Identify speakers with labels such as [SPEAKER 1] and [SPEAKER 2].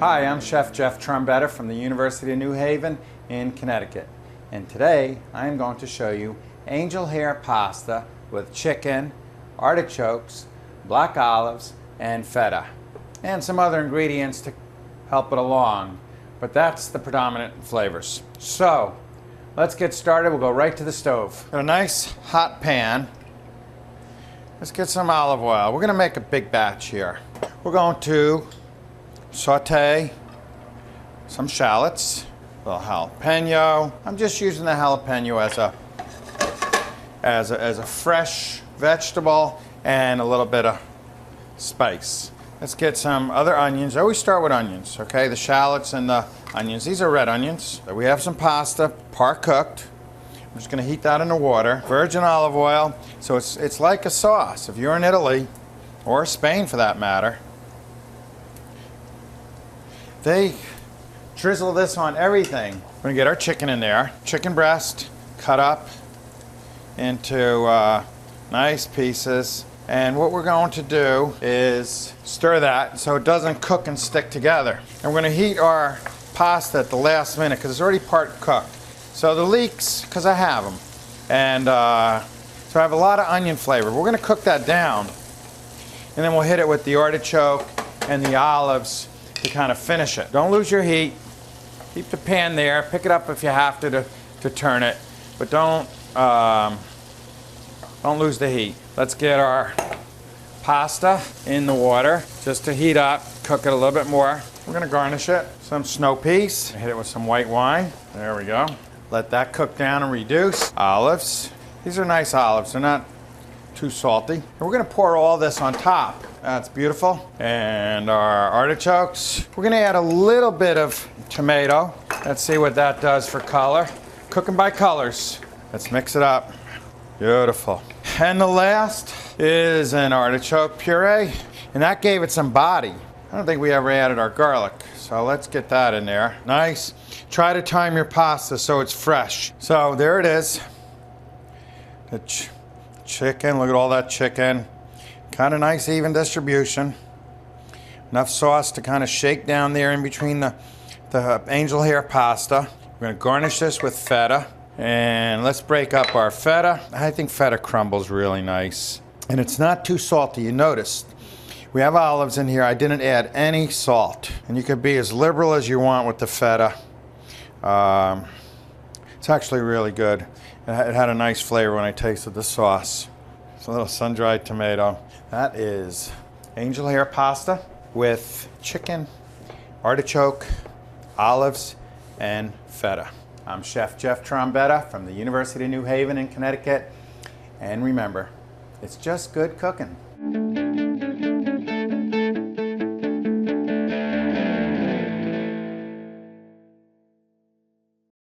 [SPEAKER 1] Hi, I'm Chef Jeff Trombetta from the University of New Haven in Connecticut. And today I am going to show you angel hair pasta with chicken, artichokes, black olives, and feta. And some other ingredients to help it along. But that's the predominant flavors. So, let's get started. We'll go right to the stove. Got a nice hot pan. Let's get some olive oil. We're going to make a big batch here. We're going to saute some shallots, a little jalapeno. I'm just using the jalapeno as a fresh vegetable and a little bit of spice. Let's get some other onions. I always start with onions, okay? The shallots and the onions. These are red onions. We have some pasta, par cooked. I'm just going to heat that in the water. Virgin olive oil. So it's like a sauce. If you're in Italy, or Spain for that matter, they drizzle this on everything. We're going to get our chicken in there. Chicken breast cut up into nice pieces. And what we're going to do is stir that so it doesn't cook and stick together. And we're going to heat our pasta at the last minute because it's already part cooked. So the leeks, because I have them. And so I have a lot of onion flavor. We're going to cook that down. And then we'll hit it with the artichoke and the olives to kind of finish it. Don't lose your heat. Keep the pan there. Pick it up if you have to turn it. But don't lose the heat. Let's get our pasta in the water just to heat up. Cook it a little bit more. We're going to garnish it. Some snow peas. Hit it with some white wine. There we go. Let that cook down and reduce. Olives. These are nice olives. They're not too salty. And we're going to pour all this on top. That's beautiful. And our artichokes. We're going to add a little bit of tomato. Let's see what that does for color. Cooking by colors. Let's mix it up. Beautiful. And the last is an artichoke puree. And that gave it some body. I don't think we ever added our garlic. So let's get that in there. Nice. Try to time your pasta so it's fresh. So there it is. The chicken. Look at all that chicken. Kind of nice even distribution. Enough sauce to kind of shake down there in between the angel hair pasta. We're going to garnish this with feta. And let's break up our feta. I think feta crumbles really nice. And it's not too salty. You noticed we have olives in here. I didn't add any salt. And you could be as liberal as you want with the feta. It's actually really good. It had a nice flavor when I tasted the sauce. It's a little sun-dried tomato. That is angel hair pasta with chicken, artichoke, olives, and feta. I'm Chef Jeff Trombetta from the University of New Haven in Connecticut. And remember, it's just good cooking.